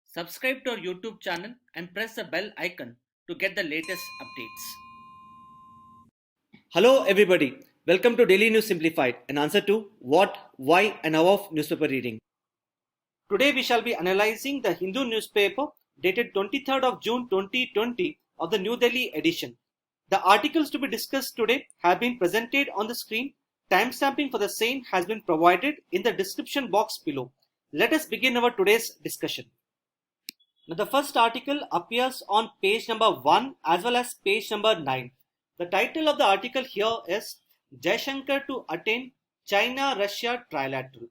Subscribe to our YouTube channel and press the bell icon to get the latest updates. Hello everybody, welcome to Daily News Simplified, an answer to what, why and how of newspaper reading. Today we shall be analyzing the Hindu newspaper dated 23rd of June 2020 of the New Delhi edition. The articles to be discussed today have been presented on the screen. Timestamping for the same has been provided in the description box below. Let us begin our today's discussion. Now the first article appears on page number 1 as well as page number 9. The title of the article here is Jaishankar to attain China-Russia trilateral.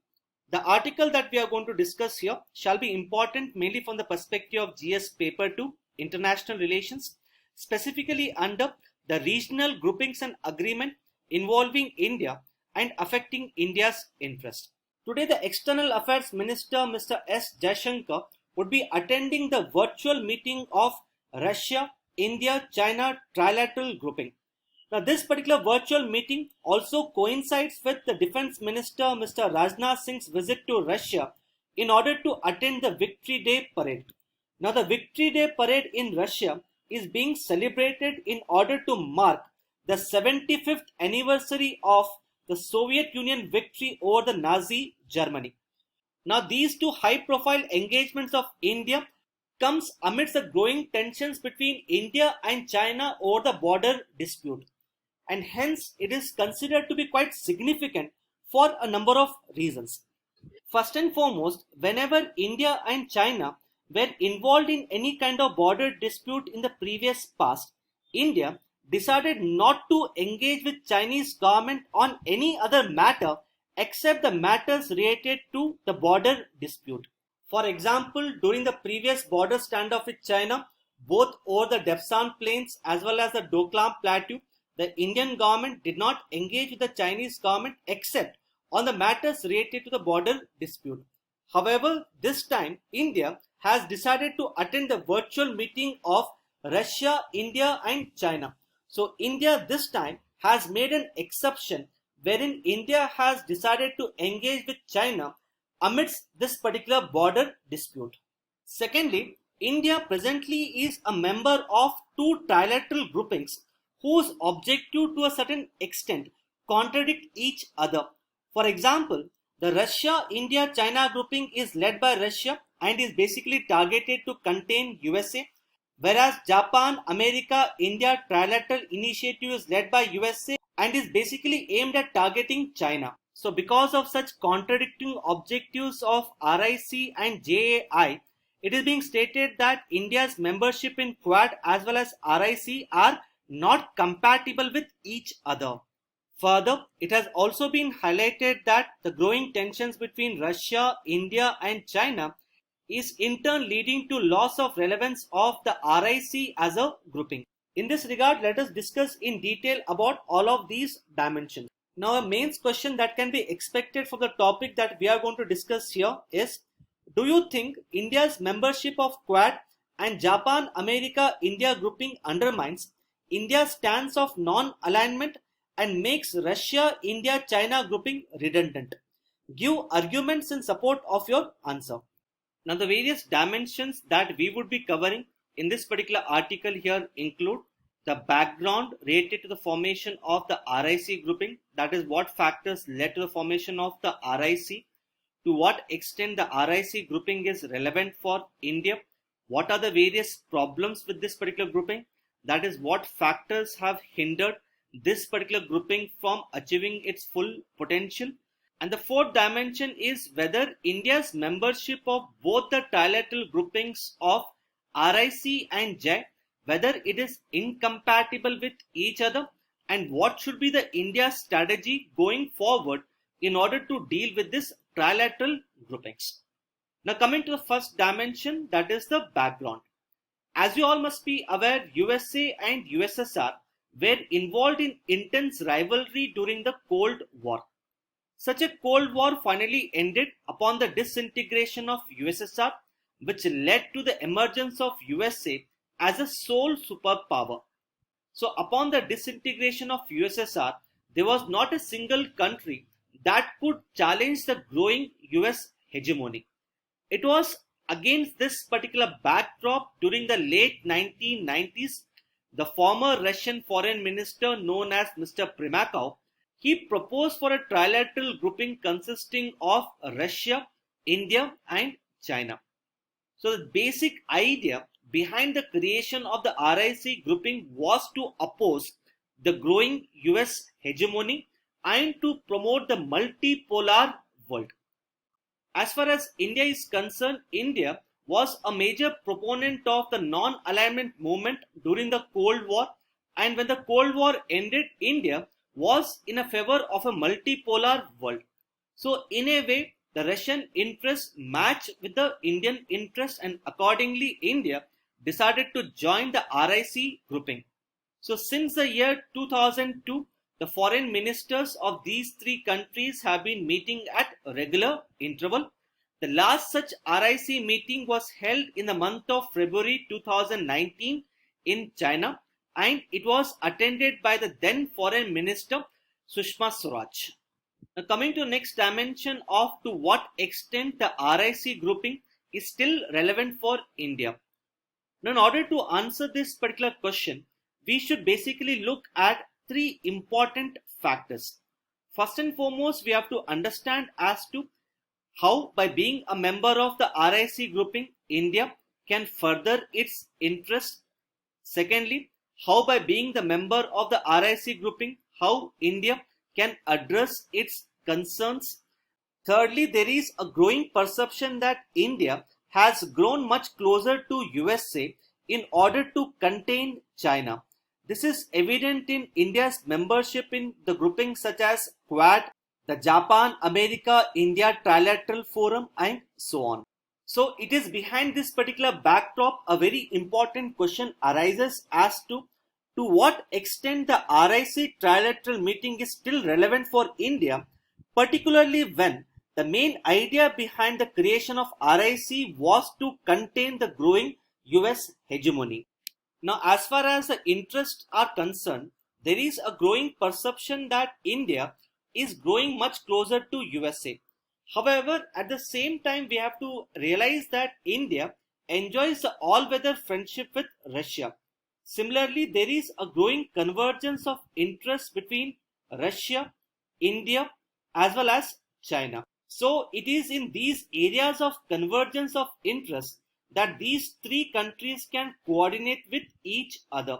The article that we are going to discuss here shall be important mainly from the perspective of GS Paper 2, International Relations, specifically under the regional groupings and agreement involving India and affecting India's interest. Today the External Affairs Minister Mr. S. Jaishankar would be attending the virtual meeting of Russia, India, China trilateral grouping. Now this particular virtual meeting also coincides with the Defense Minister Mr. Rajnath Singh's visit to Russia in order to attend the Victory Day parade. Now the Victory Day parade in Russia is being celebrated in order to mark the 75th anniversary of the Soviet Union victory over the Nazi Germany. Now these two high-profile engagements of India comes amidst the growing tensions between India and China over the border dispute, and hence it is considered to be quite significant for a number of reasons. First and foremost, whenever India and China were involved in any kind of border dispute in the previous past, India decided not to engage with Chinese government on any other matter except the matters related to the border dispute. For example, during the previous border standoff with China, both over the Depsan Plains as well as the Doklam Plateau, the Indian government did not engage with the Chinese government except on the matters related to the border dispute. However, this time India has decided to attend the virtual meeting of Russia, India and China. So India this time has made an exception wherein India has decided to engage with China amidst this particular border dispute. Secondly, India presently is a member of two trilateral groupings whose objective to a certain extent contradict each other. For example, the Russia-India-China grouping is led by Russia and is basically targeted to contain USA, whereas Japan-America-India trilateral initiative is led by USA and is basically aimed at targeting China. So because of such contradicting objectives of RIC and JAI, it is being stated that India's membership in Quad as well as RIC are not compatible with each other. Further, it has also been highlighted that the growing tensions between Russia, India and China is in turn leading to loss of relevance of the RIC as a grouping. In this regard, let us discuss in detail about all of these dimensions. Now, a main question that can be expected from the topic that we are going to discuss here is, do you think India's membership of Quad and Japan-America-India grouping undermines India's stance of non-alignment and makes Russia-India-China grouping redundant? Give arguments in support of your answer. Now, the various dimensions that we would be covering in this particular article here include the background related to the formation of the RIC grouping, that is what factors led to the formation of the RIC, to what extent the RIC grouping is relevant for India, what are the various problems with this particular grouping, that is what factors have hindered this particular grouping from achieving its full potential. And the fourth dimension is whether India's membership of both the trilateral groupings of RIC and JAI, whether it is incompatible with each other, and what should be the India's strategy going forward in order to deal with this trilateral groupings. Now coming to the first dimension, that is the background. As you all must be aware, USA and USSR were involved in intense rivalry during the Cold War. Such a Cold War finally ended upon the disintegration of USSR, which led to the emergence of USA as a sole superpower. So upon the disintegration of USSR, there was not a single country that could challenge the growing US hegemony. It was against this particular backdrop during the late 1990s, the former Russian foreign minister known as Mr. Primakov, he proposed for a trilateral grouping consisting of Russia, India and China. So the basic idea behind the creation of the RIC grouping was to oppose the growing US hegemony and to promote the multipolar world. As far as India is concerned, India was a major proponent of the non-alignment movement during the Cold War, and when the Cold War ended, India was in a favor of a multipolar world. So in a way, the Russian interests matched with the Indian interests, and accordingly India decided to join the RIC grouping. So since the year 2002, the foreign ministers of these three countries have been meeting at a regular interval. The last such RIC meeting was held in the month of February 2019 in China, and it was attended by the then foreign minister Sushma Swaraj. Now coming to next dimension of to what extent the RIC grouping is still relevant for India. Now in order to answer this particular question, we should basically look at three important factors. First and foremost, we have to understand as to how by being a member of the RIC grouping, India can further its interests. Secondly, how by being the member of the RIC grouping, how India can address its concerns. Thirdly, there is a growing perception that India has grown much closer to USA in order to contain China. This is evident in India's membership in the groupings such as Quad, the Japan-America-India Trilateral Forum and so on. So it is behind this particular backdrop a very important question arises as to what extent the RIC Trilateral meeting is still relevant for India, particularly when the main idea behind the creation of RIC was to contain the growing US hegemony. Now, as far as the interests are concerned, there is a growing perception that India is growing much closer to USA. However, at the same time, we have to realize that India enjoys the all-weather friendship with Russia. Similarly, there is a growing convergence of interests between Russia, India, as well as China. So, it is in these areas of convergence of interest that these three countries can coordinate with each other.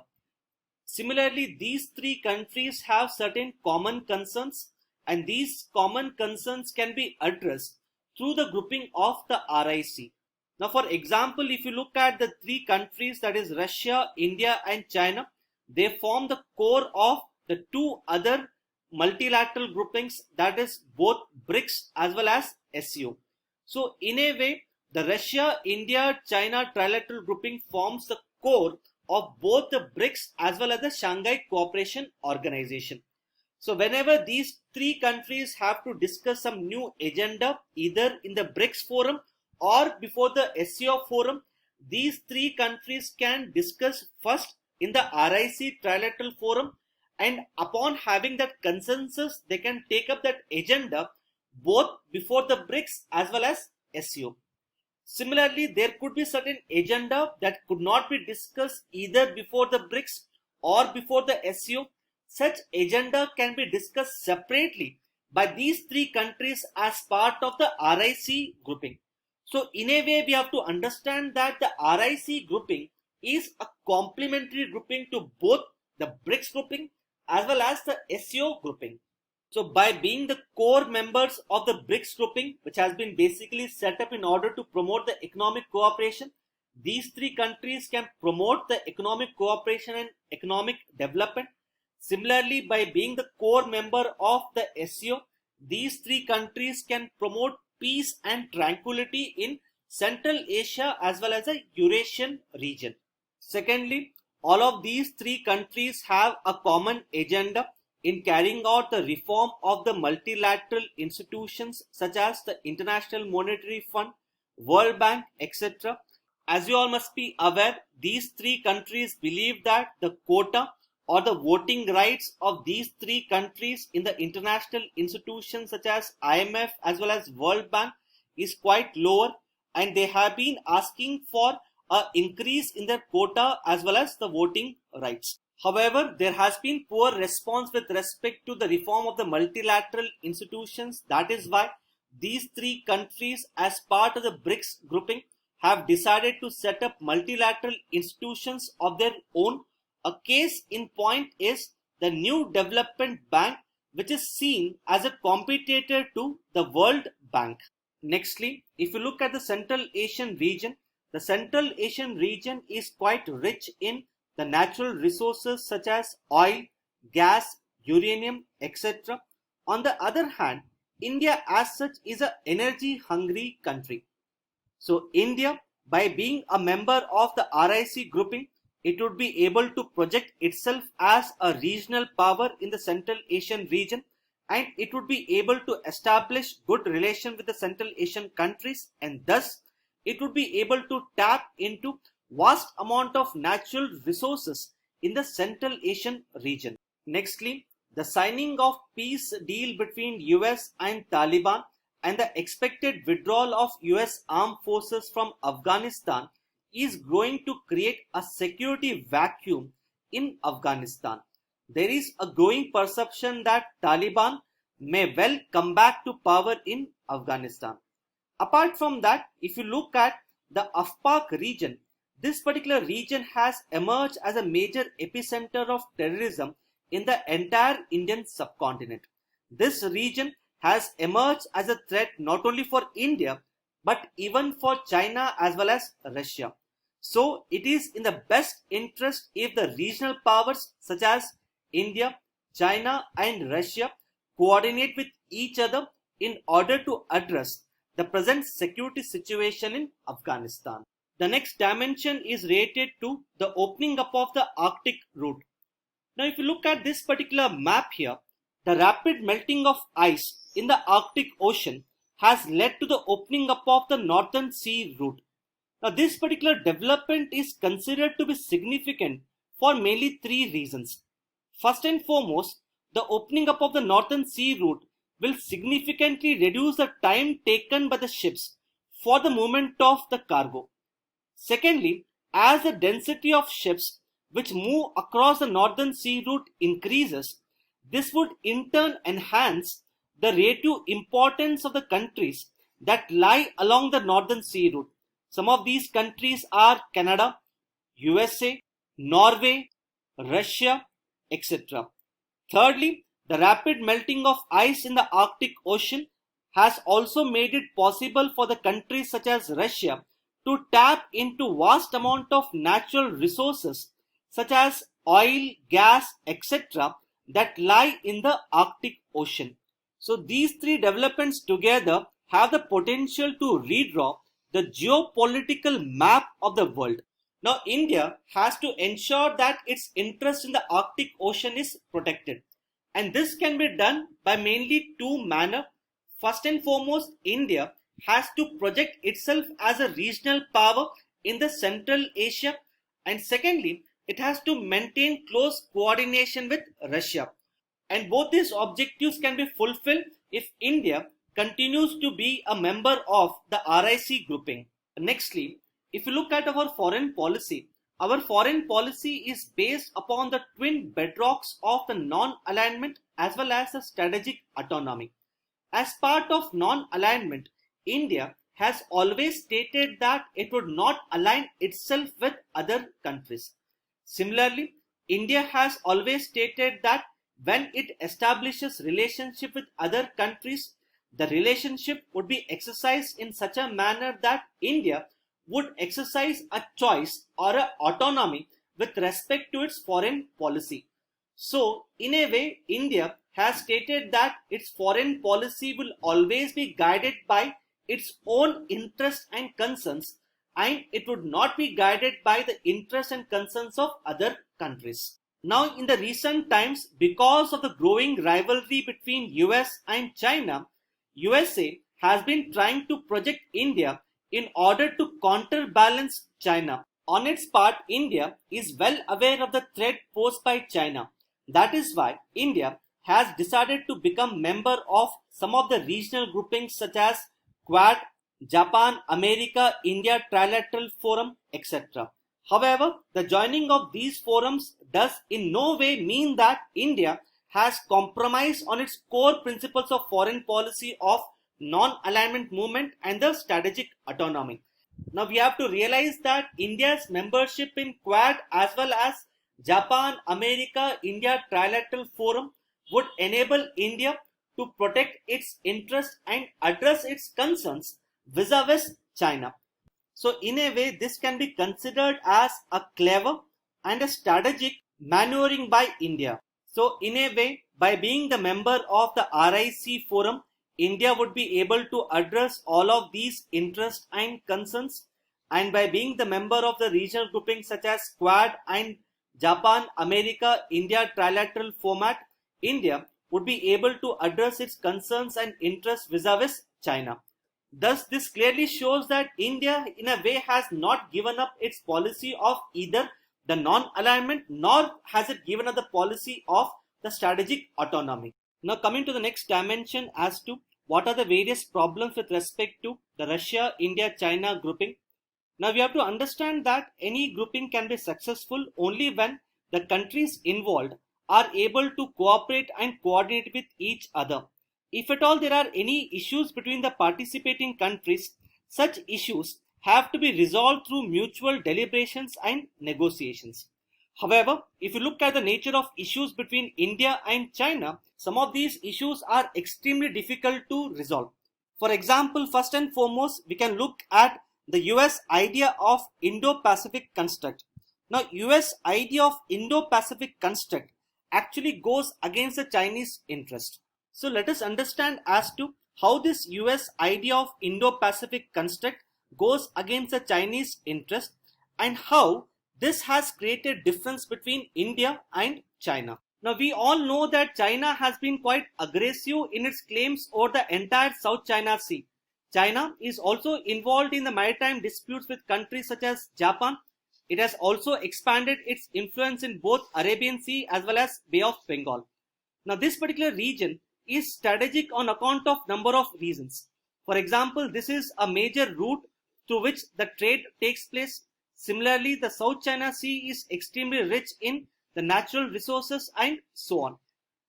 Similarly, these three countries have certain common concerns, and these common concerns can be addressed through the grouping of the RIC. Now, for example, if you look at the three countries, that is Russia, India and China, they form the core of the two other multilateral groupings, that is both BRICS as well as SCO. So, in a way, the Russia-India-China trilateral grouping forms the core of both the BRICS as well as the Shanghai Cooperation Organization. So whenever these three countries have to discuss some new agenda, either in the BRICS forum or before the SCO forum, these three countries can discuss first in the RIC trilateral forum, and upon having that consensus, they can take up that agenda both before the BRICS as well as SCO. Similarly, there could be certain agenda that could not be discussed either before the BRICS or before the SCO. Such agenda can be discussed separately by these three countries as part of the RIC grouping. So in a way, we have to understand that the RIC grouping is a complementary grouping to both the BRICS grouping as well as the SCO grouping. So by being the core members of the BRICS grouping, which has been basically set up in order to promote the economic cooperation, these three countries can promote the economic cooperation and economic development. Similarly, by being the core member of the SCO, these three countries can promote peace and tranquility in Central Asia as well as the Eurasian region. Secondly, all of these three countries have a common agenda in carrying out the reform of the multilateral institutions such as the International Monetary Fund, World Bank, etc. As you all must be aware, these three countries believe that the quota or the voting rights of these three countries in the international institutions such as IMF as well as World Bank is quite lower, and they have been asking for an increase in their quota as well as the voting rights. However, there has been poor response with respect to the reform of the multilateral institutions. That is why these three countries, as part of the BRICS grouping, have decided to set up multilateral institutions of their own. A case in point is the New Development Bank, which is seen as a competitor to the World Bank. Nextly, if you look at the Central Asian region, the Central Asian region is quite rich in the natural resources such as oil, gas, uranium, etc. On the other hand, India as such is an energy hungry country. So India, by being a member of the RIC grouping, it would be able to project itself as a regional power in the Central Asian region, and it would be able to establish good relation with the Central Asian countries, and thus it would be able to tap into vast amount of natural resources in the Central Asian region. Nextly, the signing of peace deal between US and Taliban and the expected withdrawal of US armed forces from Afghanistan is going to create a security vacuum in Afghanistan. There is a growing perception that Taliban may well come back to power in Afghanistan. Apart from that, if you look at the AFPAC region, this particular region has emerged as a major epicenter of terrorism in the entire Indian subcontinent. This region has emerged as a threat not only for India but even for China as well as Russia. So it is in the best interest if the regional powers such as India, China and Russia coordinate with each other in order to address the present security situation in Afghanistan. The next dimension is related to the opening up of the Arctic route. Now if you look at this particular map here, the rapid melting of ice in the Arctic Ocean has led to the opening up of the Northern Sea route. Now this particular development is considered to be significant for mainly three reasons. First and foremost, the opening up of the Northern Sea route will significantly reduce the time taken by the ships for the movement of the cargo. Secondly, as the density of ships which move across the Northern Sea route increases, this would in turn enhance the relative importance of the countries that lie along the Northern Sea route. Some of these countries are Canada, USA, Norway, Russia, etc. Thirdly, the rapid melting of ice in the Arctic Ocean has also made it possible for the countries such as Russia to tap into vast amount of natural resources such as oil, gas, etc. that lie in the Arctic Ocean. So these three developments together have the potential to redraw the geopolitical map of the world. Now India has to ensure that its interest in the Arctic Ocean is protected, and this can be done by mainly two manners. First and foremost, India has to project itself as a regional power in the Central Asia, and secondly, it has to maintain close coordination with Russia. And both these objectives can be fulfilled if India continues to be a member of the RIC grouping. Nextly, if you look at our foreign policy is based upon the twin bedrocks of the non-alignment as well as the strategic autonomy. As part of non-alignment, India has always stated that it would not align itself with other countries. Similarly, India has always stated that when it establishes relationship with other countries, the relationship would be exercised in such a manner that India would exercise a choice or an autonomy with respect to its foreign policy. So, in a way, India has stated that its foreign policy will always be guided by its own interests and concerns, and it would not be guided by the interests and concerns of other countries. Now, in the recent times, because of the growing rivalry between US and China, USA has been trying to project India in order to counterbalance China. On its part, India is well aware of the threat posed by China. That is why India has decided to become member of some of the regional groupings such as Quad, Japan, America, India Trilateral Forum, etc. However, the joining of these forums does in no way mean that India has compromised on its core principles of foreign policy of non-alignment movement and the strategic autonomy. Now we have to realize that India's membership in Quad as well as Japan, America, India Trilateral Forum would enable India to protect its interests and address its concerns vis-a-vis China. So in a way, this can be considered as a clever and a strategic maneuvering by India. So in a way, by being the member of the RIC forum, India would be able to address all of these interests and concerns, and by being the member of the regional groupings such as Quad and Japan, America, India Trilateral format, India would be able to address its concerns and interests vis-a-vis China. Thus, this clearly shows that India in a way has not given up its policy of either the non-alignment nor has it given up the policy of the strategic autonomy. Now coming to the next dimension as to what are the various problems with respect to the Russia-India-China grouping. Now we have to understand that any grouping can be successful only when the countries involved are able to cooperate and coordinate with each other. If at all there are any issues between the participating countries, such issues have to be resolved through mutual deliberations and negotiations. However, if you look at the nature of issues between India and China, some of these issues are extremely difficult to resolve. For example, first and foremost, we can look at the US idea of Indo-Pacific construct. Now, US idea of Indo-Pacific construct actually goes against the Chinese interest. So let us understand as to how this US idea of Indo-Pacific construct goes against the Chinese interest and how this has created difference between India and China. Now we all know that China has been quite aggressive in its claims over the entire South China Sea. China is also involved in the maritime disputes with countries such as Japan. It has also expanded its influence in both Arabian Sea as well as Bay of Bengal. Now this particular region is strategic on account of number of reasons. For example, this is a major route through which the trade takes place. Similarly, the South China Sea is extremely rich in the natural resources and so on.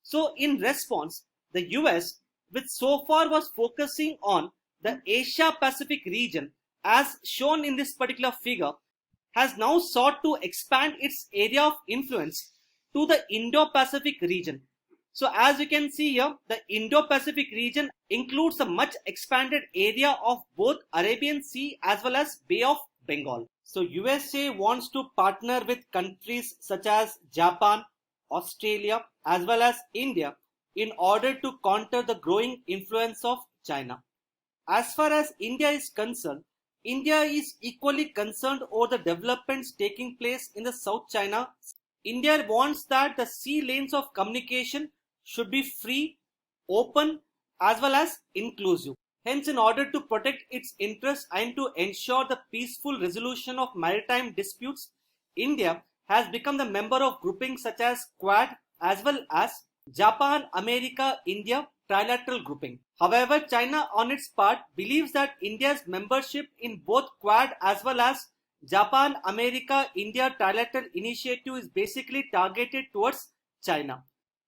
So in response, the US, which so far was focusing on the Asia Pacific region as shown in this particular figure, has now sought to expand its area of influence to the Indo-Pacific region. So as you can see here, the Indo-Pacific region includes a much expanded area of both Arabian Sea as well as Bay of Bengal. So USA wants to partner with countries such as Japan, Australia as well as India in order to counter the growing influence of China. As far as India is concerned, India is equally concerned over the developments taking place in the South China. India wants that the sea lanes of communication should be free, open as well as inclusive. Hence, in order to protect its interests and to ensure the peaceful resolution of maritime disputes, India has become the member of groupings such as Quad as well as Japan, America, India Trilateral grouping. However, China on its part believes that India's membership in both Quad as well as Japan, America, India Trilateral initiative is basically targeted towards China.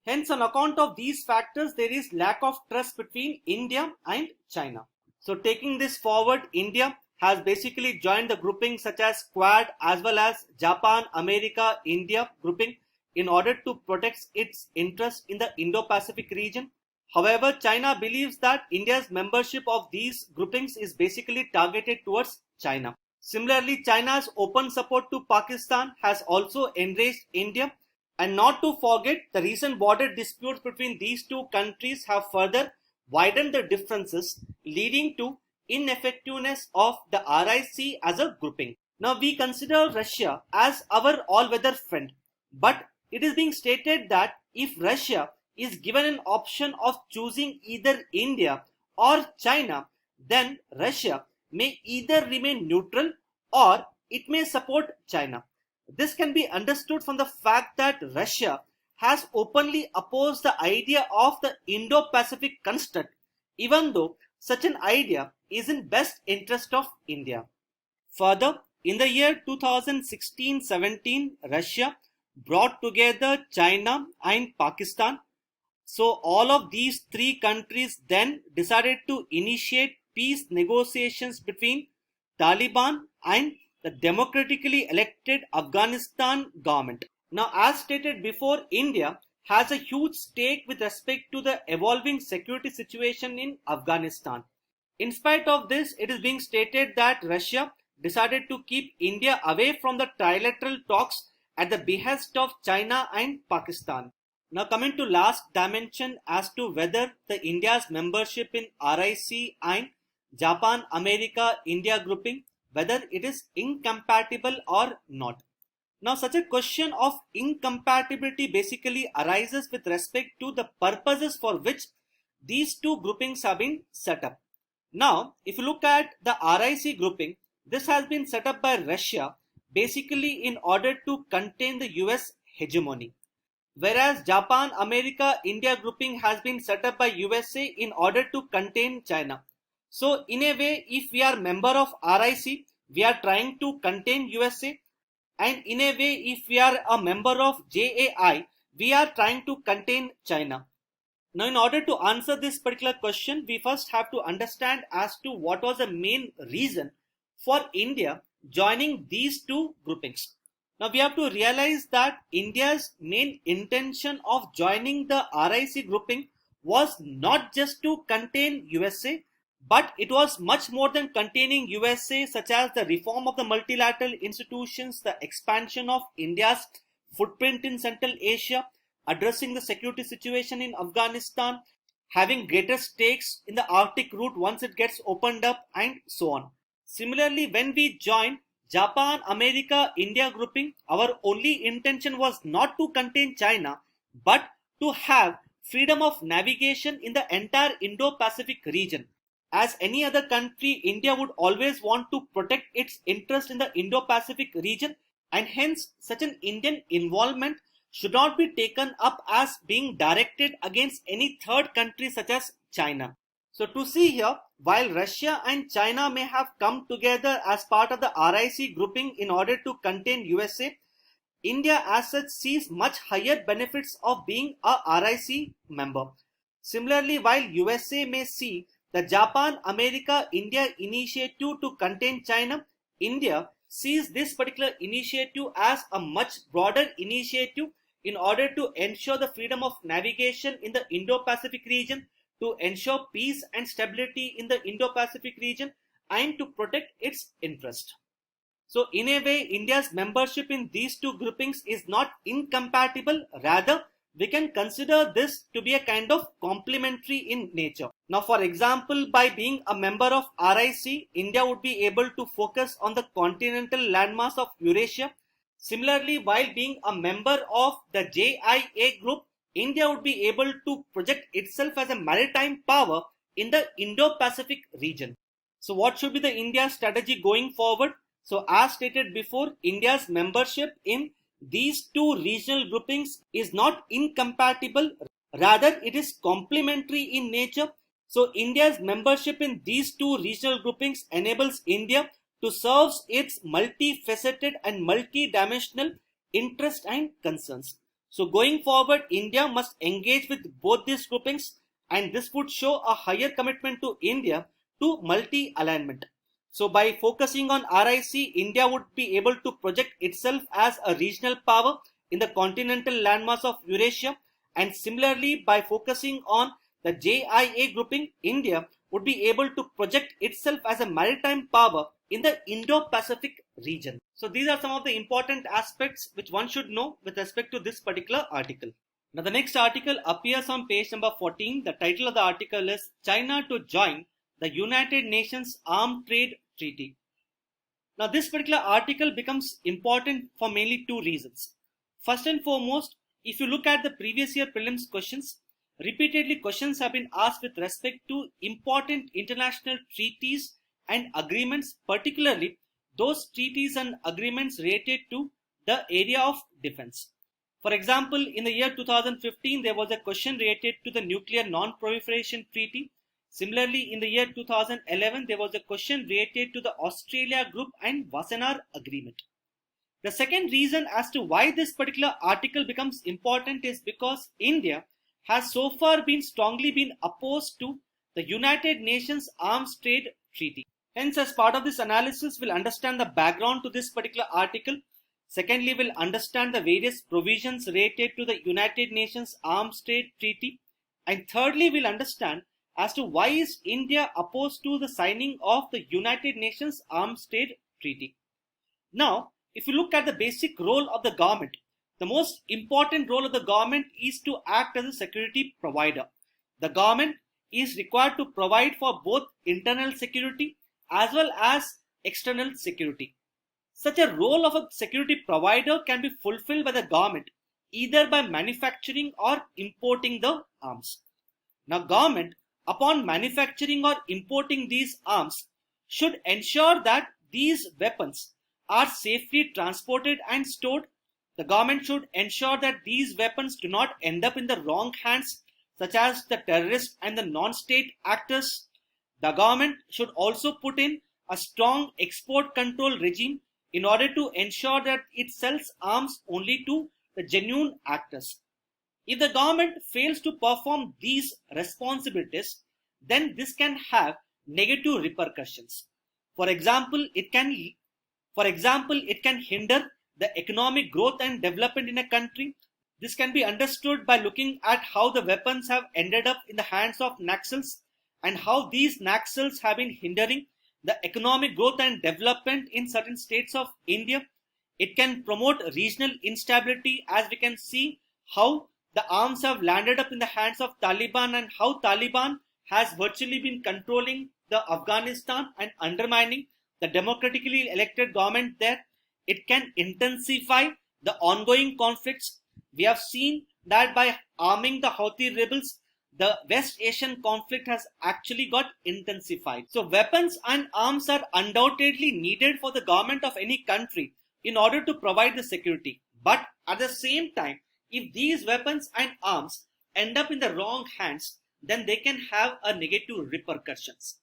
Hence, on account of these factors, there is lack of trust between India and China. So taking this forward, India has basically joined the groupings such as Quad as well as Japan, America, India grouping in order to protect its interest in the Indo-Pacific region. However, China believes that India's membership of these groupings is basically targeted towards China. Similarly, China's open support to Pakistan has also enraged India. And not to forget, the recent border disputes between these two countries have further widened the differences, leading to ineffectiveness of the RIC as a grouping. Now, we consider Russia as our all-weather friend, but it is being stated that if Russia is given an option of choosing either India or China, then Russia may either remain neutral or it may support China. This can be understood from the fact that Russia has openly opposed the idea of the Indo-Pacific construct, even though such an idea is in best interest of India. Further, in the year 2016-17, Russia brought together China and Pakistan. So all of these three countries then decided to initiate peace negotiations between Taliban and the democratically elected Afghanistan government. Now, as stated before, India has a huge stake with respect to the evolving security situation in Afghanistan. In spite of this, it is being stated that Russia decided to keep India away from the trilateral talks at the behest of China and Pakistan. Now, coming to last dimension as to whether the India's membership in RIC and Japan America India grouping, whether it is incompatible or not. Now, such a question of incompatibility basically arises with respect to the purposes for which these two groupings have been set up. Now, if you look at the RIC grouping, this has been set up by Russia basically in order to contain the US hegemony. Whereas Japan America India grouping has been set up by USA in order to contain China. So in a way, if we are member of RIC, we are trying to contain USA, and in a way, if we are a member of JAI, we are trying to contain China. Now, in order to answer this particular question, we first have to understand as to what was the main reason for India joining these two groupings. Now, we have to realize that India's main intention of joining the RIC grouping was not just to contain USA, but it was much more than containing USA, such as the reform of the multilateral institutions, the expansion of India's footprint in Central Asia, addressing the security situation in Afghanistan, having greater stakes in the Arctic route once it gets opened up, and so on. Similarly, when we joined Japan America India grouping, our only intention was not to contain China, but to have freedom of navigation in the entire Indo-Pacific region. As any other country, India would always want to protect its interest in the Indo-Pacific region, and hence such an Indian involvement should not be taken up as being directed against any third country such as China. So to see here, while Russia and China may have come together as part of the RIC grouping in order to contain USA, India as such sees much higher benefits of being a RIC member. Similarly, while USA may see the Japan America India initiative to contain China, India sees this particular initiative as a much broader initiative in order to ensure the freedom of navigation in the Indo-Pacific region, to ensure peace and stability in the Indo-Pacific region, and to protect its interest. So in a way, India's membership in these two groupings is not incompatible, rather we can consider this to be a kind of complementary in nature. Now, for example, by being a member of RIC, India would be able to focus on the continental landmass of Eurasia. Similarly, while being a member of the JIA group, India would be able to project itself as a maritime power in the Indo-Pacific region. So what should be the India strategy going forward? So as stated before, India's membership in these two regional groupings is not incompatible, rather it is complementary in nature. So India's membership in these two regional groupings enables India to serve its multifaceted and multidimensional interests and concerns. So going forward, India must engage with both these groupings, and this would show a higher commitment to India to multi-alignment. So by focusing on RIC, India would be able to project itself as a regional power in the continental landmass of Eurasia, and similarly by focusing on the JIA grouping, India would be able to project itself as a maritime power in the Indo-Pacific region. So these are some of the important aspects which one should know with respect to this particular article. Now the next article appears on page number 14. The title of the article is China to join the United Nations Armed Trade Treaty. Now this particular article becomes important for mainly two reasons. First and foremost, if you look at the previous year prelims questions, repeatedly questions have been asked with respect to important international treaties and agreements, particularly those treaties and agreements related to the area of defense. For example, in the year 2015, there was a question related to the Nuclear Non-Proliferation Treaty. Similarly, in the year 2011, there was a question related to the Australia Group and Wassenaar Agreement. The second reason as to why this particular article becomes important is because India has so far strongly been opposed to the United Nations Arms Trade Treaty. Hence, as part of this analysis, we'll understand the background to this particular article. Secondly, we'll understand the various provisions related to the United Nations Arms Trade Treaty. And thirdly, we'll understand as to why is India opposed to the signing of the United Nations Arms Trade Treaty. Now, if you look at the basic role of the government, the most important role of the government is to act as a security provider. The government is required to provide for both internal security as well as external security. Such a role of a security provider can be fulfilled by the government either by manufacturing or importing the arms. Now, government, upon manufacturing or importing these arms, should ensure that these weapons are safely transported and stored. The government should ensure that these weapons do not end up in the wrong hands, such as the terrorists and the non-state actors. The government should also put in a strong export control regime in order to ensure that it sells arms only to the genuine actors. If the government fails to perform these responsibilities, then this can have negative repercussions. For example, it can hinder the economic growth and development in a country. This can be understood by looking at how the weapons have ended up in the hands of Naxals and how these Naxals have been hindering the economic growth and development in certain states of India. It can promote regional instability, as we can see how the arms have landed up in the hands of Taliban and how Taliban has virtually been controlling the Afghanistan and undermining the democratically elected government there. It can intensify the ongoing conflicts. We have seen that by arming the Houthi rebels, the West Asian conflict has actually got intensified. So weapons and arms are undoubtedly needed for the government of any country in order to provide the security. But at the same time, if these weapons and arms end up in the wrong hands, then they can have a negative repercussions.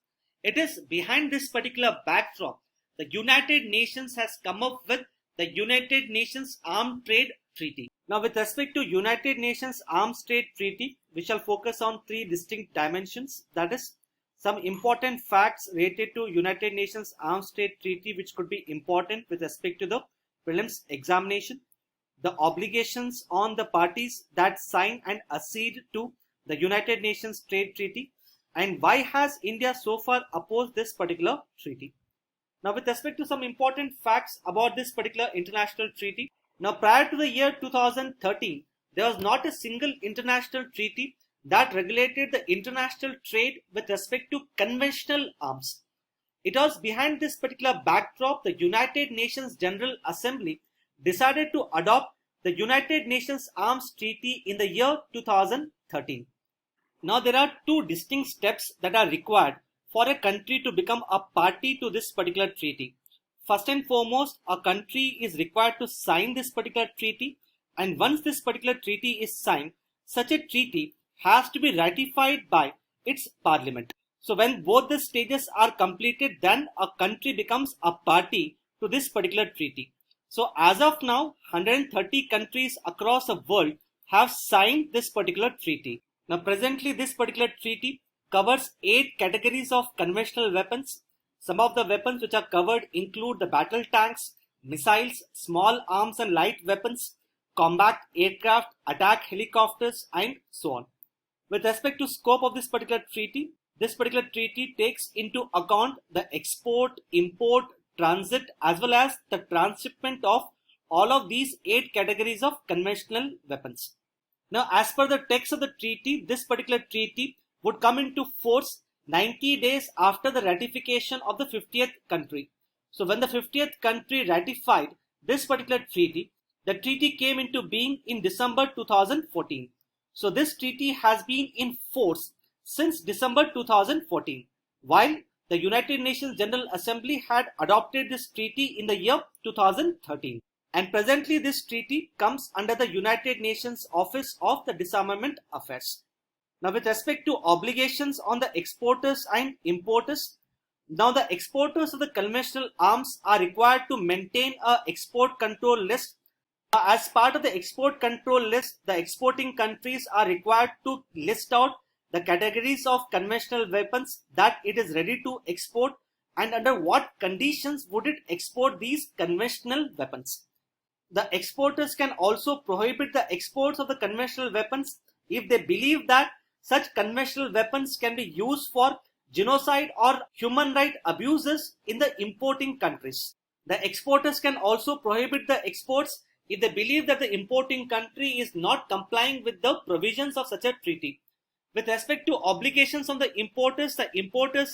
It is behind this particular backdrop, the United Nations has come up with the United Nations Arms Trade Treaty. Now, with respect to United Nations Arms Trade Treaty, we shall focus on three distinct dimensions. That is, some important facts related to United Nations Arms Trade Treaty which could be important with respect to the prelims examination, the obligations on the parties that sign and accede to the United Nations Trade Treaty, and why has India so far opposed this particular treaty. Now, with respect to some important facts about this particular international treaty, now prior to the year 2013, there was not a single international treaty that regulated the international trade with respect to conventional arms. It was behind this particular backdrop the United Nations General Assembly decided to adopt the United Nations Arms Treaty in the year 2013. Now, there are two distinct steps that are required for a country to become a party to this particular treaty. First and foremost, a country is required to sign this particular treaty, and once this particular treaty is signed, such a treaty has to be ratified by its parliament. So when both the stages are completed, then a country becomes a party to this particular treaty. So as of now, 130 countries across the world have signed this particular treaty. Now presently, this particular treaty covers 8 categories of conventional weapons. Some of the weapons which are covered include the battle tanks, missiles, small arms and light weapons, combat aircraft, attack helicopters, and so on. With respect to scope of this particular treaty takes into account the export, import, transit as well as the transshipment of all of these 8 categories of conventional weapons. Now, as per the text of the treaty, this particular treaty would come into force 90 days after the ratification of the 50th country. So when the 50th country ratified this particular treaty, the treaty came into being in December 2014. So this treaty has been in force since December 2014, while the United Nations General Assembly had adopted this treaty in the year 2013. And presently this treaty comes under the United Nations Office of the Disarmament Affairs. Now with respect to obligations on the exporters and importers, now the exporters of the conventional arms are required to maintain a export control list. As part of the export control list, the exporting countries are required to list out the categories of conventional weapons that it is ready to export and under what conditions would it export these conventional weapons. The exporters can also prohibit the exports of the conventional weapons if they believe that such conventional weapons can be used for genocide or human rights abuses in the importing countries. The exporters can also prohibit the exports if they believe that the importing country is not complying with the provisions of such a treaty. With respect to obligations on the importers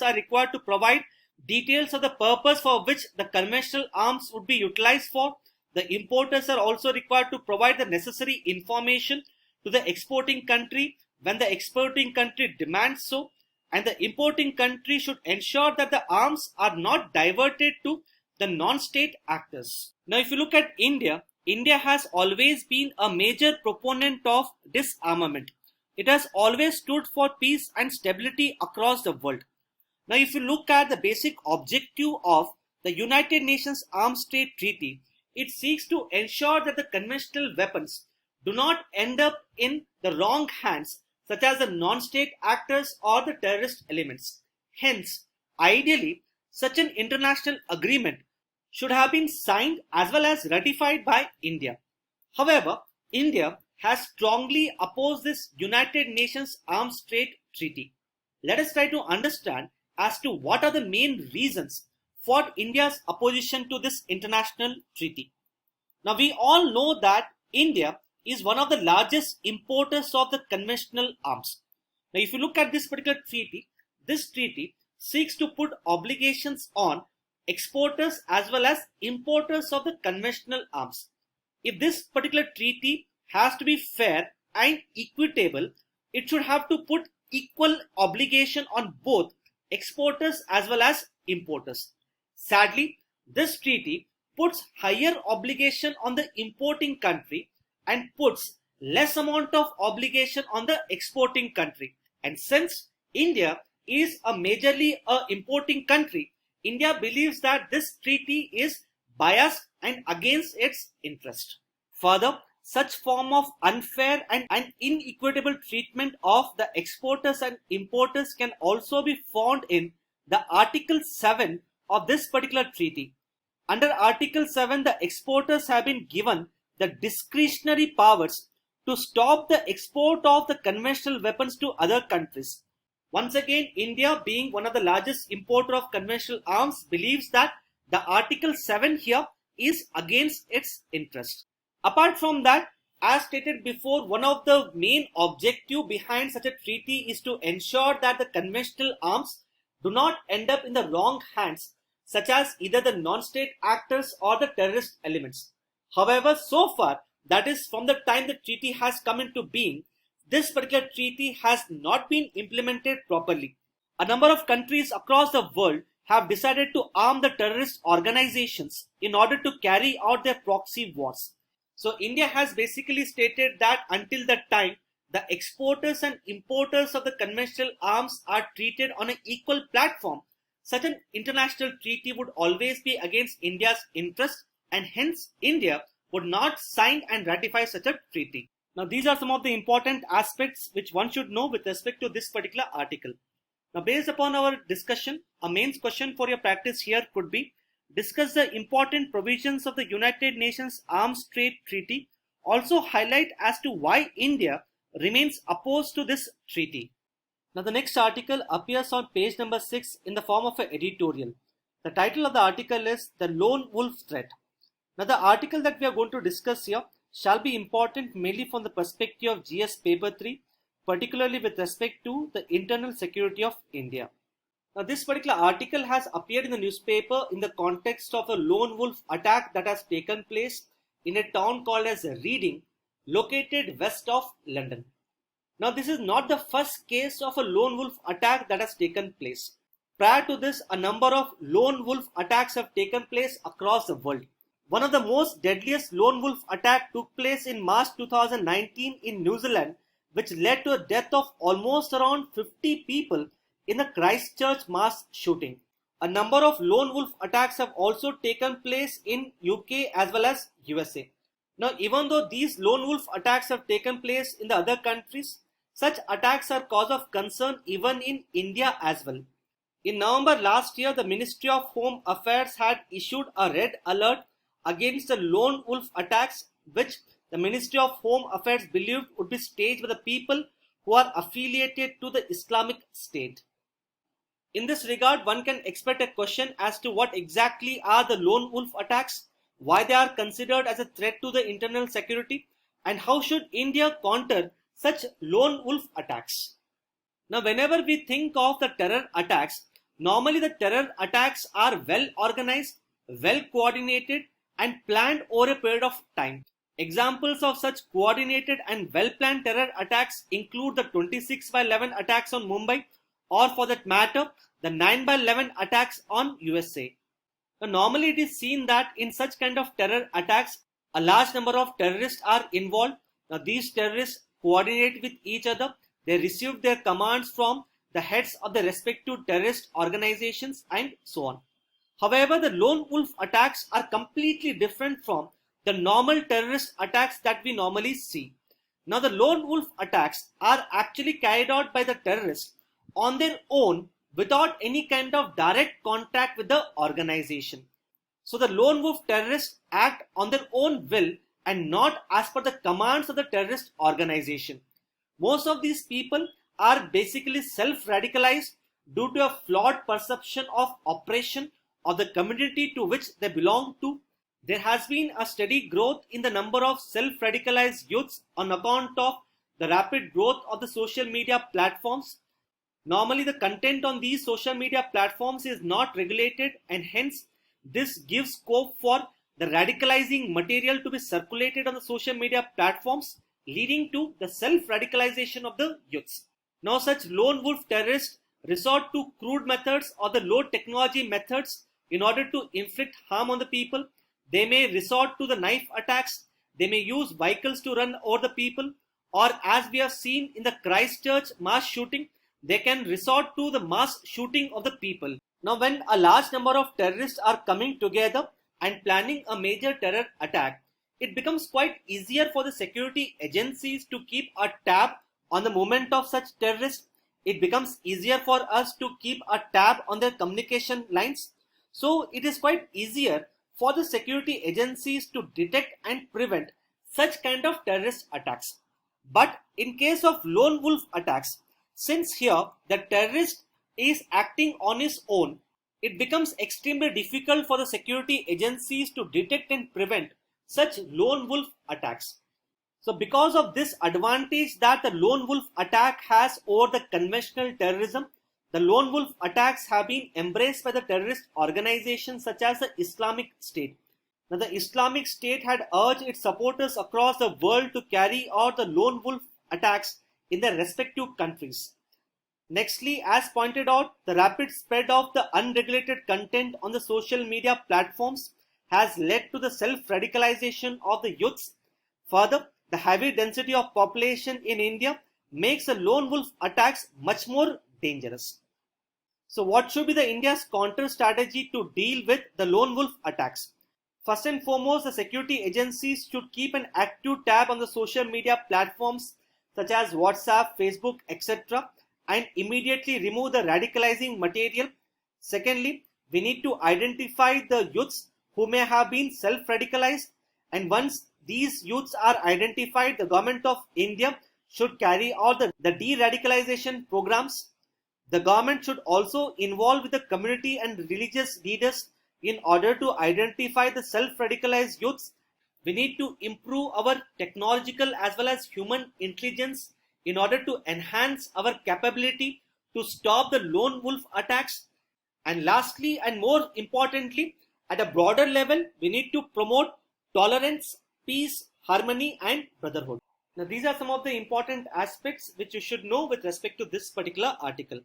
are required to provide details of the purpose for which the conventional arms would be utilized for. The importers are also required to provide the necessary information to the exporting country when the exporting country demands so, and the importing country should ensure that the arms are not diverted to the non-state actors. Now if you look at India, India has always been a major proponent of disarmament. It has always stood for peace and stability across the world. Now if you look at the basic objective of the United Nations Arms Trade Treaty, it seeks to ensure that the conventional weapons do not end up in the wrong hands, such as the non-state actors or the terrorist elements. Hence, ideally, such an international agreement should have been signed as well as ratified by India. However, India has strongly opposed this United Nations Arms Trade Treaty. Let us try to understand as to what are the main reasons for India's opposition to this international treaty. Now we all know that India is one of the largest importers of the conventional arms. Now if you look at this particular treaty, this treaty seeks to put obligations on exporters as well as importers of the conventional arms. If this particular treaty has to be fair and equitable, it should have to put equal obligation on both exporters as well as importers. Sadly, this treaty puts higher obligation on the importing country and puts less amount of obligation on the exporting country. And since India is a majorly importing country, India believes that this treaty is biased and against its interest. Further, such form of unfair and inequitable treatment of the exporters and importers can also be found in the Article 7 of this particular treaty. Under Article 7, the exporters have been given the discretionary powers to stop the export of the conventional weapons to other countries. Once again, India, being one of the largest importer of conventional arms, believes that the Article 7 here is against its interest. Apart from that, as stated before, one of the main objective behind such a treaty is to ensure that the conventional arms do not end up in the wrong hands, such as either the non-state actors or the terrorist elements. However, so far, that is from the time the treaty has come into being, this particular treaty has not been implemented properly. A number of countries across the world have decided to arm the terrorist organizations in order to carry out their proxy wars. So India has basically stated that until that time, the exporters and importers of the conventional arms are treated on an equal platform. Such an international treaty would always be against India's interest, and hence India would not sign and ratify such a treaty. Now these are some of the important aspects which one should know with respect to this particular article. Now based upon our discussion, a main question for your practice here could be, discuss the important provisions of the United Nations Arms Trade Treaty. Also highlight as to why India remains opposed to this treaty. Now the next article appears on page number 6 in the form of an editorial. The title of the article is The Lone Wolf Threat. Now the article that we are going to discuss here shall be important mainly from the perspective of GS paper 3, particularly with respect to the internal security of India. Now this particular article has appeared in the newspaper in the context of a lone wolf attack that has taken place in a town called as Reading, located west of London. Now this is not the first case of a lone wolf attack that has taken place. Prior to this, a number of lone wolf attacks have taken place across the world. One of the most deadliest lone wolf attack took place in March 2019 in New Zealand, which led to the death of almost around 50 people in the Christchurch mass shooting. A number of lone wolf attacks have also taken place in UK as well as USA. Now, even though these lone wolf attacks have taken place in the other countries, such attacks are cause of concern even in India as well. In November last year, the Ministry of Home Affairs had issued a red alert against the lone wolf attacks, which the Ministry of Home Affairs believed would be staged by the people who are affiliated to the Islamic State. In this regard, one can expect a question as to what exactly are the lone wolf attacks, why they are considered as a threat to the internal security, and how should India counter such lone wolf attacks. Now, whenever we think of the terror attacks, normally the terror attacks are well organized, well coordinated, and planned over a period of time. Examples of such coordinated and well-planned terror attacks include the 26/11 attacks on Mumbai, or for that matter, the 9/11 attacks on USA. Now, normally it is seen that in such kind of terror attacks, a large number of terrorists are involved. Now, these terrorists coordinate with each other. They receive their commands from the heads of the respective terrorist organizations and so on. However, the lone wolf attacks are completely different from the normal terrorist attacks that we normally see. Now, the lone wolf attacks are actually carried out by the terrorists on their own without any kind of direct contact with the organization. So, the lone wolf terrorists act on their own will and not as per the commands of the terrorist organization. Most of these people are basically self-radicalized due to a flawed perception of oppression of the community to which they belong to. There has been a steady growth in the number of self-radicalized youths on account of the rapid growth of the social media platforms. Normally, the content on these social media platforms is not regulated, and hence this gives scope for the radicalizing material to be circulated on the social media platforms, leading to the self-radicalization of the youths. Now, such lone wolf terrorists resort to crude methods or the low technology methods in order to inflict harm on the people. They may resort to the knife attacks. They may use vehicles to run over the people, or as we have seen in the Christchurch mass shooting, they can resort to the mass shooting of the people. Now, when a large number of terrorists are coming together and planning a major terror attack, it becomes quite easier for the security agencies to keep a tab on the movement of such terrorists. It becomes easier for us to keep a tab on their communication lines. So it is quite easier for the security agencies to detect and prevent such kind of terrorist attacks. But in case of lone wolf attacks, since here the terrorist is acting on his own, it becomes extremely difficult for the security agencies to detect and prevent such lone wolf attacks. So because of this advantage that the lone wolf attack has over the conventional terrorism, the lone wolf attacks have been embraced by the terrorist organizations such as the Islamic State. Now, the Islamic State had urged its supporters across the world to carry out the lone wolf attacks in their respective countries. Nextly, as pointed out, the rapid spread of the unregulated content on the social media platforms has led to the self-radicalization of the youths. Further, the heavy density of population in India makes the lone wolf attacks much more dangerous. So what should be the India's counter strategy to deal with the lone wolf attacks? First and foremost, the security agencies should keep an active tab on the social media platforms such as WhatsApp, Facebook, etc. and immediately remove the radicalizing material. Secondly, we need to identify the youths who may have been self-radicalized, and once these youths are identified, the government of India should carry out the de-radicalization programs. The government should also involve with the community and religious leaders in order to identify the self-radicalized youths. We need to improve our technological as well as human intelligence in order to enhance our capability to stop the lone wolf attacks. And lastly, and more importantly, at a broader level, we need to promote tolerance, peace, harmony, and brotherhood. Now, these are some of the important aspects which you should know with respect to this particular article.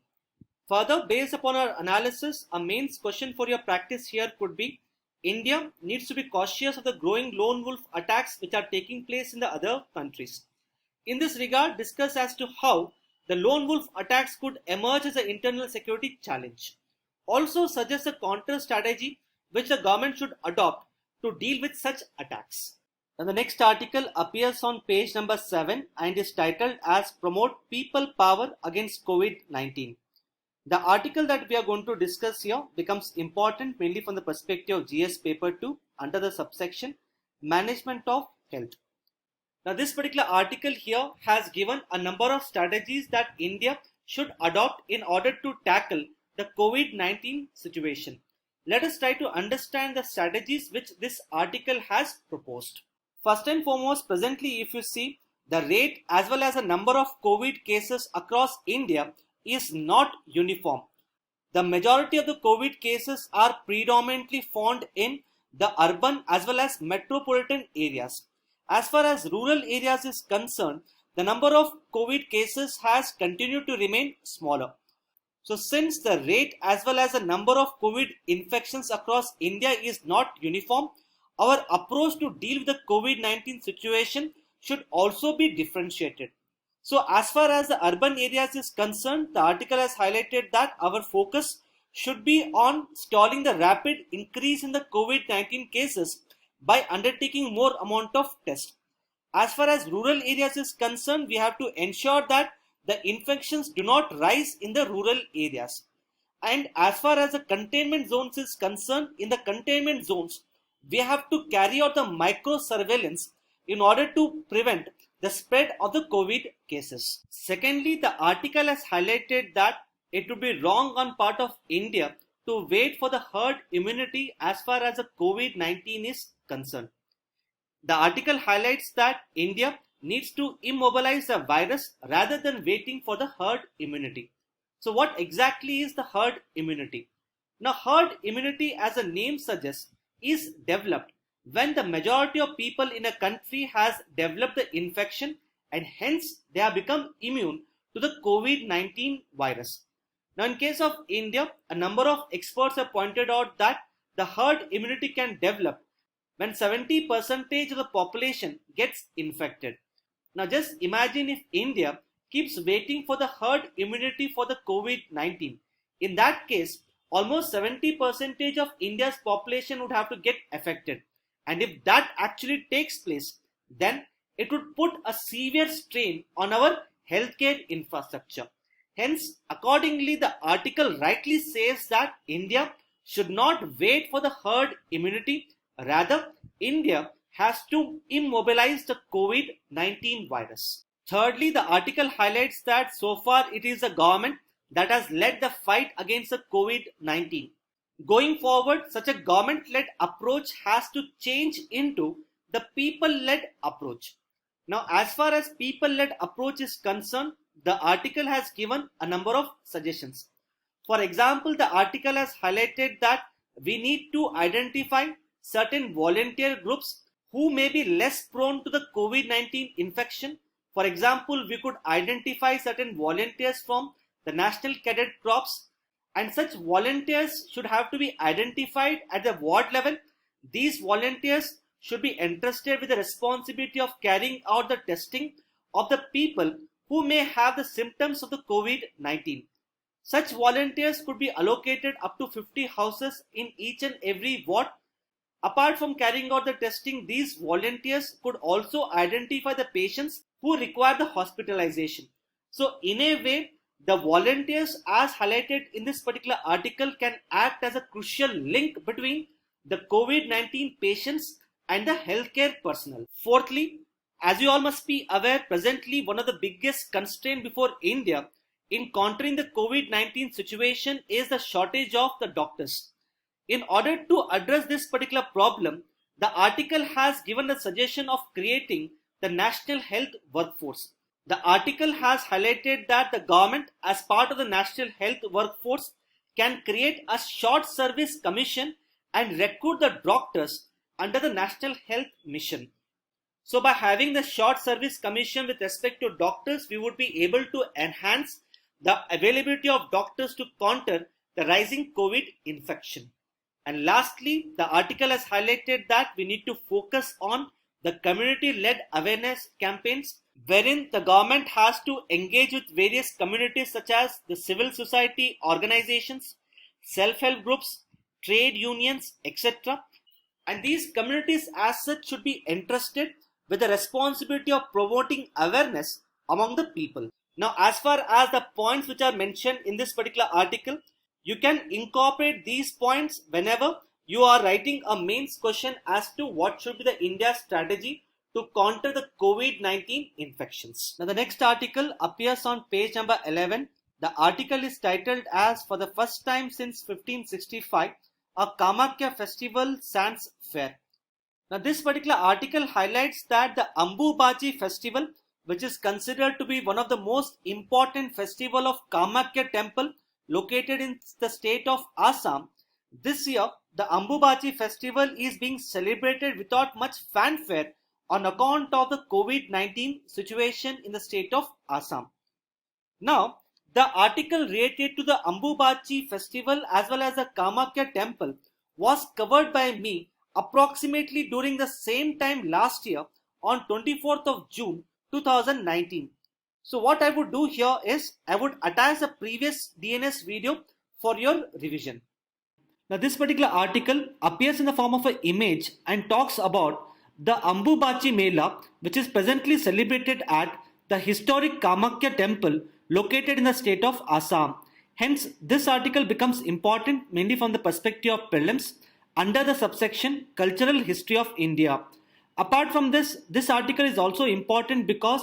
Further, based upon our analysis, a main question for your practice here could be: India needs to be cautious of the growing lone wolf attacks which are taking place in the other countries. In this regard, discuss as to how the lone wolf attacks could emerge as an internal security challenge. Also suggest a counter strategy which the government should adopt to deal with such attacks. And the next article appears on page number 7 and is titled as Promote People Power Against COVID-19. The article that we are going to discuss here becomes important mainly from the perspective of GS paper 2 under the subsection Management of Health. Now this particular article here has given a number of strategies that India should adopt in order to tackle the COVID-19 situation. Let us try to understand the strategies which this article has proposed. First and foremost, presently if you see, the rate as well as the number of COVID cases across India is not uniform. The majority of the COVID cases are predominantly found in the urban as well as metropolitan areas. As far as rural areas is concerned, the number of COVID cases has continued to remain smaller. So since the rate as well as the number of COVID infections across India is not uniform, our approach to deal with the COVID-19 situation should also be differentiated. So as far as the urban areas is concerned, the article has highlighted that our focus should be on stalling the rapid increase in the COVID-19 cases by undertaking more amount of tests. As far as rural areas is concerned, we have to ensure that the infections do not rise in the rural areas. And as far as the containment zones is concerned, in the containment zones, we have to carry out the micro surveillance in order to prevent the spread of the COVID cases. Secondly, the article has highlighted that it would be wrong on part of India to wait for the herd immunity as far as the COVID-19 is concerned. The article highlights that India needs to immobilize the virus rather than waiting for the herd immunity. So what exactly is the herd immunity? Now herd immunity, as the name suggests, is developed when the majority of people in a country has developed the infection and hence they have become immune to the COVID-19 virus. Now in case of India, a number of experts have pointed out that the herd immunity can develop when 70% of the population gets infected. Now just imagine if India keeps waiting for the herd immunity for the COVID-19. In that case, almost 70% of India's population would have to get affected. And if that actually takes place, then it would put a severe strain on our healthcare infrastructure. Hence, accordingly, the article rightly says that India should not wait for the herd immunity. Rather, India has to immobilize the COVID-19 virus. Thirdly, the article highlights that so far it is the government that has led the fight against the COVID-19. Going forward, such a government-led approach has to change into the people-led approach. Now, as far as people-led approach is concerned, the article has given a number of suggestions. For example, the article has highlighted that we need to identify certain volunteer groups who may be less prone to the COVID-19 infection. For example, we could identify certain volunteers from the National Cadet Corps, and such volunteers should have to be identified at the ward level. These volunteers should be entrusted with the responsibility of carrying out the testing of the people who may have the symptoms of the COVID-19. Such volunteers could be allocated up to 50 houses in each and every ward. Apart from carrying out the testing, these volunteers could also identify the patients who require the hospitalization. So in a way, the volunteers as highlighted in this particular article can act as a crucial link between the COVID-19 patients and the healthcare personnel. Fourthly, as you all must be aware, presently one of the biggest constraints before India in countering the COVID-19 situation is the shortage of the doctors. In order to address this particular problem, the article has given the suggestion of creating the National Health Workforce. The article has highlighted that the government, as part of the National Health Workforce, can create a short service commission and recruit the doctors under the National Health Mission. So by having the short service commission with respect to doctors, we would be able to enhance the availability of doctors to counter the rising COVID infection. And lastly, the article has highlighted that we need to focus on the community-led awareness campaigns, wherein the government has to engage with various communities such as the civil society organizations, self-help groups, trade unions, etc. And these communities as such should be entrusted with the responsibility of promoting awareness among the people. Now, as far as the points which are mentioned in this particular article, you can incorporate these points whenever you are writing a mains question as to what should be the India's strategy to counter the COVID-19 infections. Now, the next article appears on page number 11. The article is titled as "For the first time since 1565, a Kamakya festival sans fair." Now, this particular article highlights that the Ambubachi festival, which is considered to be one of the most important festival of Kamakya temple located in the state of Assam, this year the Ambubachi festival is being celebrated without much fanfare on account of the COVID-19 situation in the state of Assam. Now, the article related to the Ambubachi festival as well as the Kamakya temple was covered by me approximately during the same time last year on 24th of June 2019. So what I would do here is I would attach a previous DNS video for your revision. Now, this particular article appears in the form of an image and talks about the Ambubachi Mela, which is presently celebrated at the historic Kamakya temple located in the state of Assam. Hence, this article becomes important mainly from the perspective of prelims under the subsection Cultural History of India. Apart from this article is also important because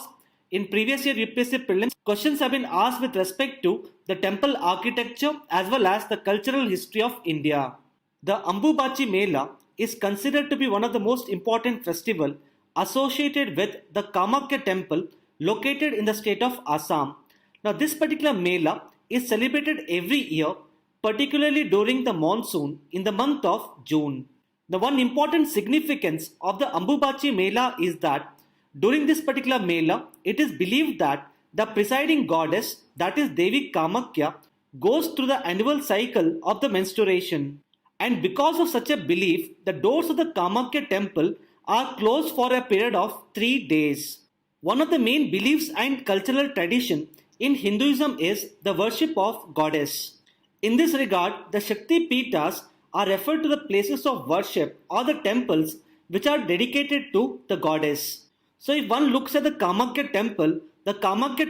in previous year UPSC prelims, questions have been asked with respect to the temple architecture as well as the cultural history of India. The Ambubachi Mela is considered to be one of the most important festival associated with the Kamakya temple located in the state of Assam. Now, this particular Mela is celebrated every year, particularly during the monsoon in the month of June. The one important significance of the Ambubachi Mela is that during this particular Mela, it is believed that the presiding goddess, that is Devi Kamakya, goes through the annual cycle of the menstruation. And because of such a belief, the doors of the Kamakya temple are closed for a period of 3 days. One of the main beliefs and cultural tradition in Hinduism is the worship of goddess. In this regard, the Shakti Pitas are referred to the places of worship or the temples which are dedicated to the goddess. So if one looks at the Kamakya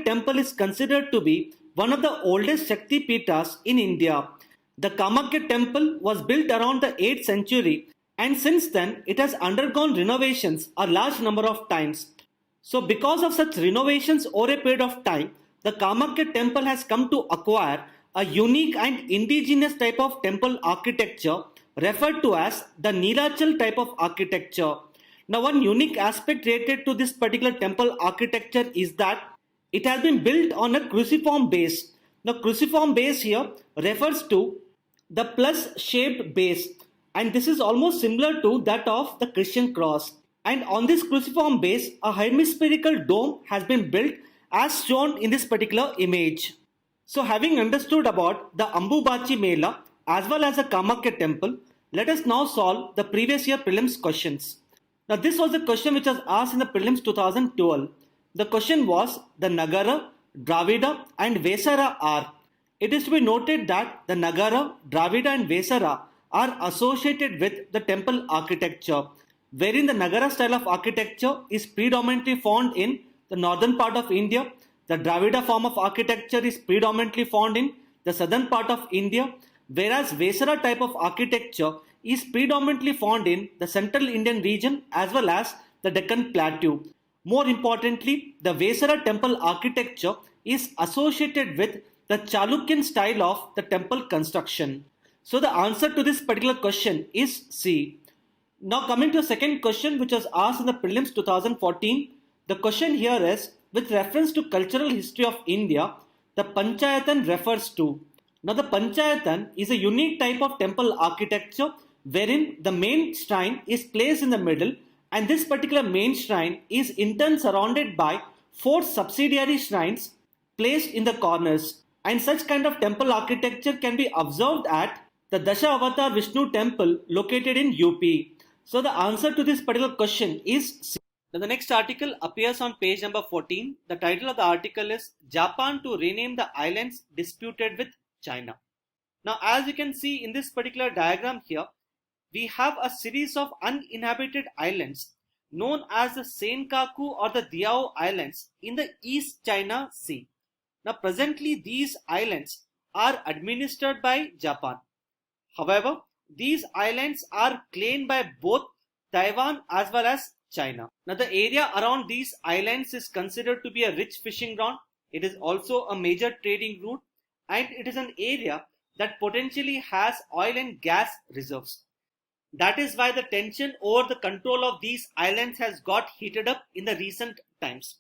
temple is considered to be one of the oldest Shakti Pitas in India. The Kamakya temple was built around the 8th century and since then it has undergone renovations a large number of times. So because of such renovations over a period of time, the Kamakya temple has come to acquire a unique and indigenous type of temple architecture referred to as the Nilachal type of architecture. Now, one unique aspect related to this particular temple architecture is that it has been built on a cruciform base. The cruciform base here refers to the plus shaped base, and this is almost similar to that of the Christian cross. And on this cruciform base, a hemispherical dome has been built as shown in this particular image. So having understood about the Ambubachi Mela as well as the Kamakya temple, let us now solve the previous year prelims questions. Now this was the question which was asked in the prelims 2012. The question was the Nagara, Dravida and Vesara are. It is to be noted that the Nagara, Dravida and Vesara are associated with the temple architecture, wherein the Nagara style of architecture is predominantly found in the northern part of India. The Dravida form of architecture is predominantly found in the southern part of India, whereas Vesara type of architecture is predominantly found in the central Indian region as well as the Deccan Plateau. More importantly, the Vesara temple architecture is associated with the Chalukyan style of the temple construction. So the answer to this particular question is C. Now coming to the second question which was asked in the prelims 2014, the question here is with reference to cultural history of India, the Panchayatan refers to. Now the Panchayatan is a unique type of temple architecture wherein the main shrine is placed in the middle and this particular main shrine is in turn surrounded by 4 subsidiary shrines placed in the corners. And such kind of temple architecture can be observed at the Dasha Avatar Vishnu temple located in UP. So the answer to this particular question is C. Now the next article appears on page number 14. The title of the article is Japan to rename the islands disputed with China. Now as you can see in this particular diagram here, we have a series of uninhabited islands known as the Senkaku or the Diao Islands in the East China Sea. Now presently these islands are administered by Japan. However, these islands are claimed by both Taiwan as well as China. Now the area around these islands is considered to be a rich fishing ground. It is also a major trading route, and it is an area that potentially has oil and gas reserves. That is why the tension over the control of these islands has got heated up in the recent times.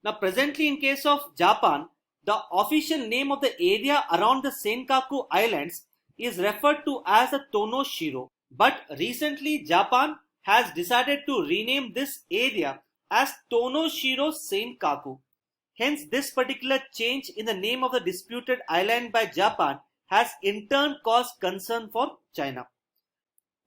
Now presently in case of Japan, the official name of the area around the Senkaku Islands is referred to as the Tonoshiro. But recently Japan has decided to rename this area as Tonoshiro Senkaku. Hence this particular change in the name of the disputed island by Japan has in turn caused concern for China.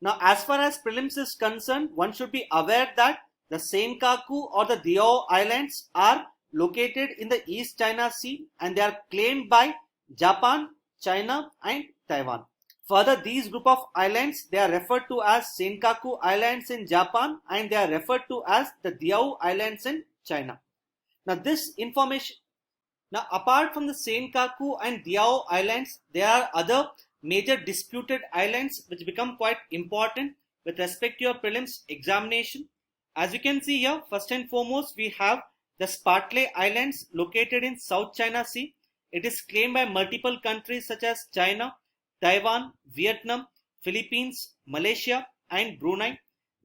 Now as far as prelims is concerned, one should be aware that the Senkaku or the Diao Islands are located in the East China Sea and they are claimed by Japan, China and Taiwan. Further, these group of islands, they are referred to as Senkaku Islands in Japan and they are referred to as the Diao Islands in China. Now this information, now apart from the Senkaku and Diao Islands, there are other major disputed islands which become quite important with respect to your prelims examination. As you can see here, first and foremost, we have the Spratly Islands located in South China Sea. It is claimed by multiple countries such as China, Taiwan, Vietnam, Philippines, Malaysia and Brunei.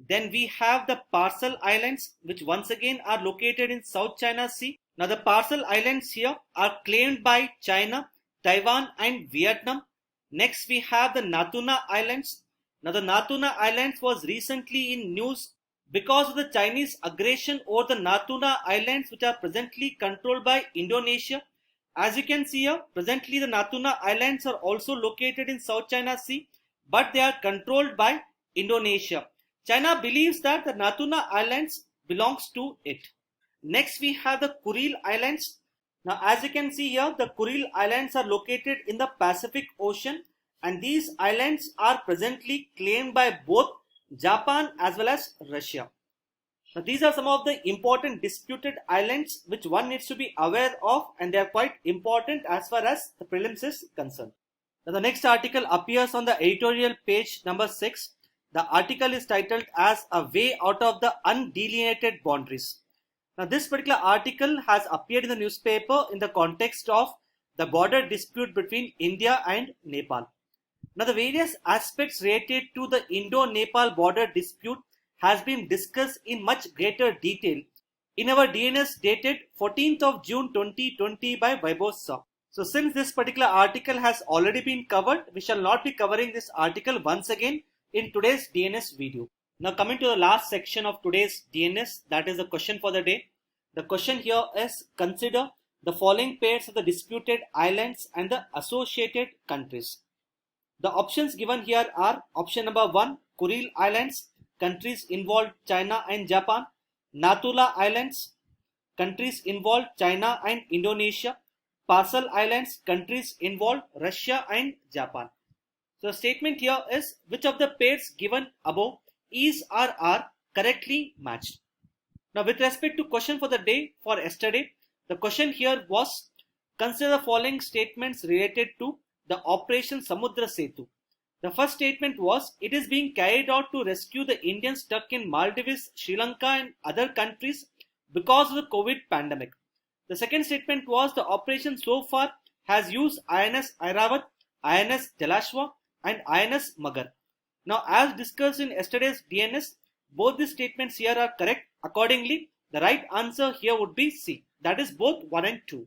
Then we have the Parcel Islands, which once again are located in South China Sea. Now the Parcel Islands here are claimed by China, Taiwan and Vietnam. Next we have the Natuna Islands. Now the Natuna Islands was recently in news because of the Chinese aggression over the Natuna Islands, which are presently controlled by Indonesia. As you can see here, presently the Natuna Islands are also located in South China Sea, but they are controlled by Indonesia. China believes that the Natuna Islands belongs to it. Next we have the Kuril Islands. Now as you can see here, the Kuril Islands are located in the Pacific Ocean and these islands are presently claimed by both Japan as well as Russia. Now these are some of the important disputed islands which one needs to be aware of and they are quite important as far as the prelims is concerned. Now the next article appears on the editorial page number 6. The article is titled as A Way Out of the Undelineated Boundaries. Now this particular article has appeared in the newspaper in the context of the border dispute between India and Nepal. Now the various aspects related to the Indo-Nepal border dispute has been discussed in much greater detail in our DNS dated 14th of June 2020 by Vaibhav Shah. So since this particular article has already been covered, we shall not be covering this article once again in today's DNS video. Now coming to the last section of today's DNS, that is the question for the day. The question here is, consider the following pairs of the disputed islands and the associated countries. The options given here are option number 1, Kuril Islands, countries involved China and Japan. Natuna Islands, countries involved China and Indonesia. Parcel Islands, countries involved Russia and Japan. So the statement here is, which of the pairs given above is or are correctly matched. Now with respect to question for the day for yesterday, the question here was, consider the following statements related to the Operation Samudra Setu. The first statement was, it is being carried out to rescue the Indians stuck in Maldives, Sri Lanka and other countries because of the COVID pandemic. The second statement was, the operation so far has used INS Airavat, INS Jalashwa and INS Magar. Now as discussed in yesterday's DNS, both these statements here are correct. Accordingly, the right answer here would be C. That is both 1 and 2.